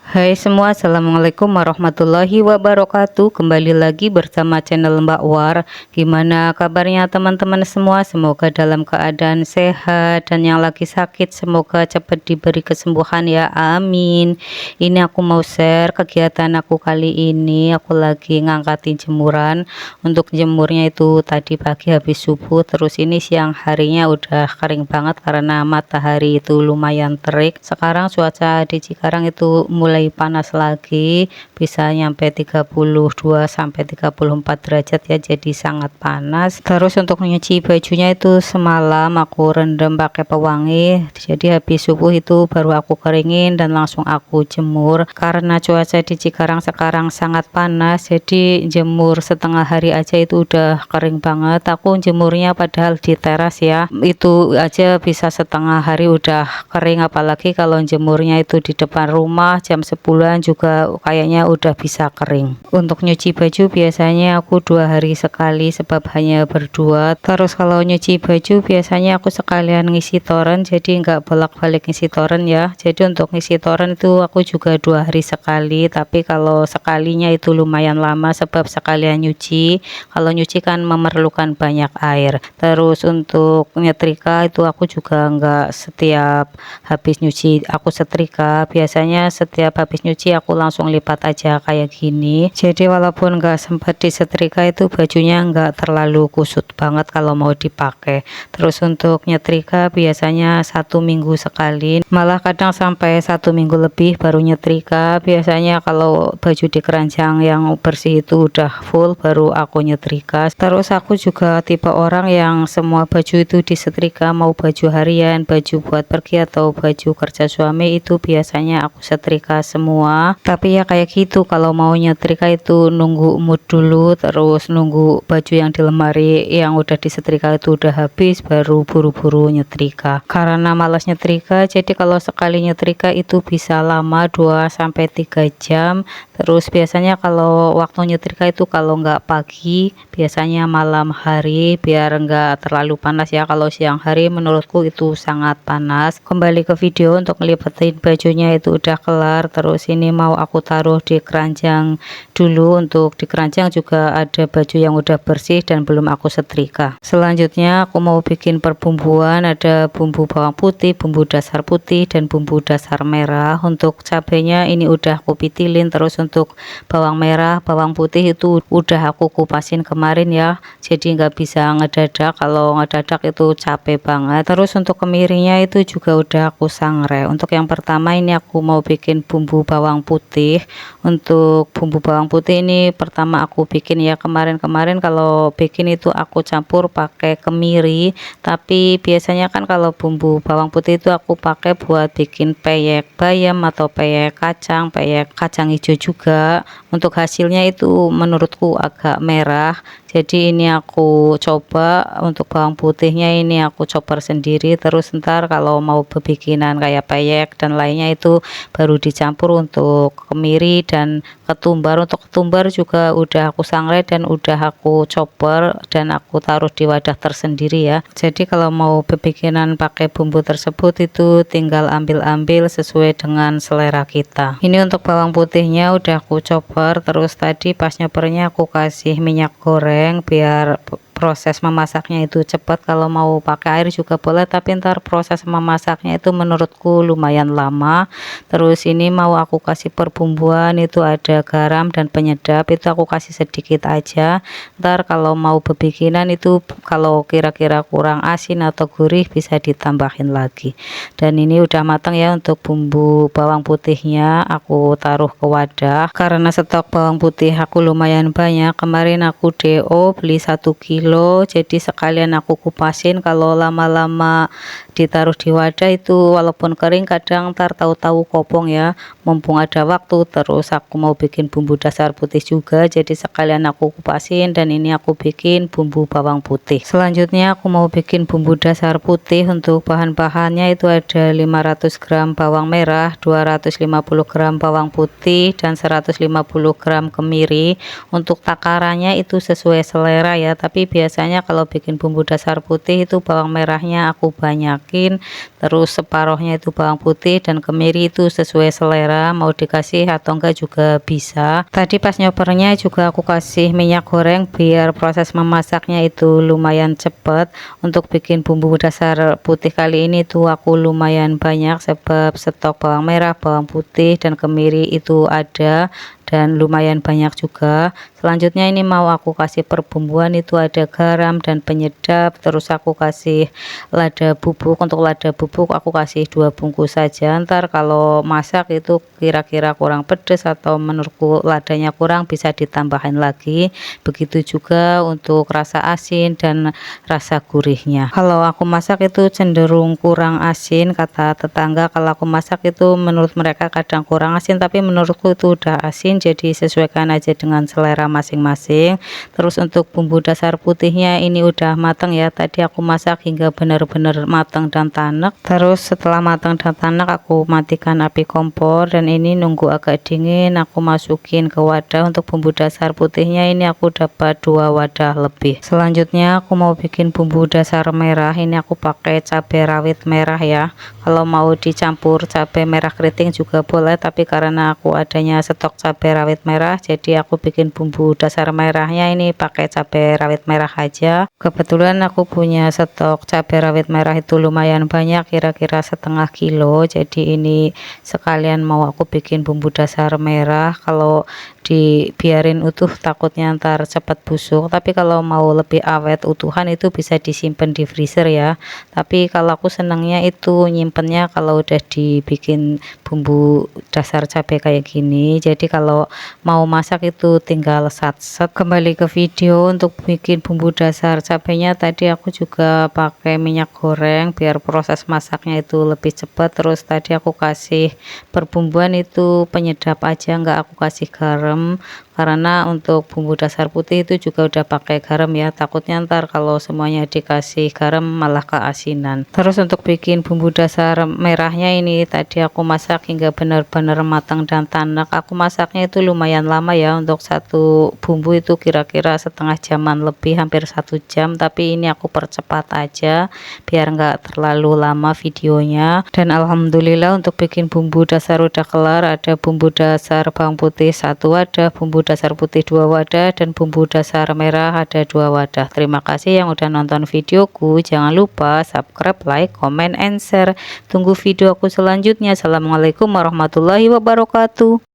Hai semua, assalamualaikum warahmatullahi wabarakatuh. Kembali lagi bersama channel Mbak War. Gimana kabarnya teman-teman semua? Semoga dalam keadaan sehat, dan yang lagi sakit semoga cepat diberi kesembuhan ya, amin. Ini aku mau share kegiatan aku kali ini. Aku lagi ngangkatin jemuran. Untuk jemurnya itu tadi pagi habis subuh, terus ini siang harinya udah kering banget karena matahari itu lumayan terik. Sekarang cuaca di Cikarang itu mulai panas lagi, bisa nyampe 32 sampai 34 derajat ya, jadi sangat panas. Terus untuk nyuci bajunya itu semalam aku rendam pakai pewangi, jadi habis subuh itu baru aku keringin dan langsung aku jemur. Karena cuaca di Cikarang sekarang sangat panas, jadi jemur setengah hari aja itu udah kering banget. Aku jemurnya padahal di teras ya, itu aja bisa setengah hari udah kering, apalagi kalau jemurnya itu di depan rumah jam 10-an juga kayaknya udah bisa kering. Untuk nyuci baju biasanya aku 2 hari sekali sebab hanya berdua. Terus kalau nyuci baju biasanya aku sekalian ngisi toren, jadi nggak bolak-balik ngisi toren ya. Jadi untuk ngisi toren itu aku juga 2 hari sekali, tapi kalau sekalinya itu lumayan lama sebab sekalian nyuci. Kalau nyuci kan memerlukan banyak air. Terus untuk nyetrika itu aku juga nggak setiap habis nyuci aku setrika, biasanya setiap habis nyuci aku langsung lipat aja kayak gini. Jadi walaupun nggak sempat disetrika itu bajunya nggak terlalu kusut banget kalau mau dipakai. Terus untuk nyetrika biasanya 1 minggu sekali, malah kadang sampai 1 minggu lebih baru nyetrika. Biasanya kalau baju di keranjang yang bersih itu udah full baru aku nyetrika. Terus aku juga tipe orang yang semua baju itu disetrika, mau baju harian, baju buat pergi atau baju kerja suami itu biasanya aku setrika semua. Tapi ya kayak gitu, kalau mau nyetrika itu nunggu mood dulu, terus nunggu baju yang di lemari yang udah disetrika itu udah habis baru buru-buru nyetrika. Karena malas nyetrika, jadi kalau sekali nyetrika itu bisa lama 2 sampai 3 jam. Terus biasanya kalau waktu nyetrika itu kalau nggak pagi biasanya malam hari, biar nggak terlalu panas ya. Kalau siang hari menurutku itu sangat panas. Kembali ke video, untuk ngelipetin bajunya itu udah kelar. Terus ini mau aku taruh di keranjang dulu. Untuk di keranjang juga ada baju yang udah bersih dan belum aku setrika. Selanjutnya aku mau bikin perbumbuan, ada bumbu bawang putih, bumbu dasar putih, dan bumbu dasar merah. Untuk cabenya ini udah aku pitilin. Terus untuk bawang merah, bawang putih itu udah aku kupasin kemarin ya, jadi nggak bisa ngedadak, kalau ngedadak itu capek banget. Terus untuk kemirinya itu juga udah aku sangrai. Untuk yang pertama ini aku mau bikin bumbu bawang putih. Untuk bumbu bawang putih ini pertama aku bikin ya, kemarin-kemarin kalau bikin itu aku campur pakai kemiri, tapi biasanya kan kalau bumbu bawang putih itu aku pakai buat bikin peyek bayam atau peyek kacang hijau juga. Untuk hasilnya itu menurutku agak merah, jadi ini aku coba untuk bawang putihnya ini aku chopper sendiri. Terus ntar kalau mau bikinan kayak peyek dan lainnya itu baru dicampur untuk kemiri dan ketumbar. Untuk ketumbar juga udah aku sangrai dan udah aku chopper dan aku taruh di wadah tersendiri ya. Jadi kalau mau bikinan pakai bumbu tersebut itu tinggal ambil-ambil sesuai dengan selera kita. Ini untuk bawang putihnya udah aku chopper. Terus tadi pas nyopernya aku kasih minyak goreng biar proses memasaknya itu cepat. Kalau mau pakai air juga boleh, tapi ntar proses memasaknya itu menurutku lumayan lama. Terus ini mau aku kasih perbumbuan, itu ada garam dan penyedap, itu aku kasih sedikit aja. Ntar kalau mau bikinan itu kalau kira-kira kurang asin atau gurih bisa ditambahin lagi. Dan ini udah matang ya. Untuk bumbu bawang putihnya aku taruh ke wadah karena stok bawang putih aku lumayan banyak. Kemarin aku DO beli 1 kilo, jadi sekalian aku kupasin. Kalau lama-lama ditaruh di wadah itu walaupun kering kadang ntar tahu-tahu kopong ya, mumpung ada waktu. Terus aku mau bikin bumbu dasar putih juga, jadi sekalian aku kupasin. Dan ini aku bikin bumbu bawang putih. Selanjutnya aku mau bikin bumbu dasar putih. Untuk bahan-bahannya itu ada 500 gram bawang merah, 250 gram bawang putih, dan 150 gram kemiri. Untuk takarannya itu sesuai selera ya, tapi biasanya kalau bikin bumbu dasar putih itu bawang merahnya aku banyakin, terus separohnya itu bawang putih, dan kemiri itu sesuai selera, mau dikasih atau enggak juga bisa. Tadi pas nyopernya juga aku kasih minyak goreng biar proses memasaknya itu lumayan cepet. Untuk bikin bumbu dasar putih kali ini tuh aku lumayan banyak sebab stok bawang merah, bawang putih, dan kemiri itu ada dan lumayan banyak juga. Selanjutnya ini mau aku kasih perbumbuan, itu ada garam dan penyedap, terus aku kasih lada bubuk. Untuk lada bubuk aku kasih 2 bungkus saja, ntar kalau masak itu kira-kira kurang pedas atau menurutku ladanya kurang bisa ditambahin lagi. Begitu juga untuk rasa asin dan rasa gurihnya. Kalau aku masak itu cenderung kurang asin, kata tetangga kalau aku masak itu menurut mereka kadang kurang asin, tapi menurutku itu udah asin, jadi sesuaikan aja dengan selera masing-masing. Terus untuk bumbu dasar putihnya ini udah matang ya, tadi aku masak hingga benar-benar matang dan tanek. Terus setelah matang dan tanek aku matikan api kompor, dan ini nunggu agak dingin aku masukin ke wadah. Untuk bumbu dasar putihnya ini aku dapat 2 wadah lebih. Selanjutnya aku mau bikin bumbu dasar merah, ini aku pakai cabai rawit merah ya. Kalau mau dicampur cabai merah keriting juga boleh, tapi karena aku adanya stok cabai rawit merah jadi aku bikin bumbu dasar merahnya ini pakai cabai rawit merah aja. Kebetulan aku punya stok cabai rawit merah itu lumayan banyak, kira-kira setengah kilo, jadi ini sekalian mau aku bikin bumbu dasar merah. Kalau dibiarin utuh takutnya ntar cepat busuk, tapi kalau mau lebih awet utuhan itu bisa disimpan di freezer ya. Tapi kalau aku senangnya itu nyimpennya kalau udah dibikin bumbu dasar cabai kayak gini, jadi kalau mau masak itu tinggal sat-set. Kembali ke video, untuk bikin bumbu dasar cabainya tadi aku juga pakai minyak goreng biar proses masaknya itu lebih cepat. Terus tadi aku kasih perbumbuan itu penyedap aja, nggak aku kasih garam, karena untuk bumbu dasar putih itu juga udah pakai garam ya, takutnya ntar kalau semuanya dikasih garam malah keasinan. Terus untuk bikin bumbu dasar merahnya ini tadi aku masak hingga benar-benar matang dan tanak. Aku masaknya itu lumayan lama ya, untuk satu bumbu itu kira-kira setengah jaman lebih, hampir 1 jam, tapi ini aku percepat aja biar nggak terlalu lama videonya. Dan alhamdulillah untuk bikin bumbu dasar udah kelar. Ada bumbu dasar bawang putih 1 wadah, bumbu dasar putih 2 wadah, dan bumbu dasar merah ada 2 wadah. Terima kasih yang udah nonton videoku, jangan lupa subscribe, like, comment, and share. Tunggu video aku selanjutnya. Assalamualaikum warahmatullahi wabarakatuh.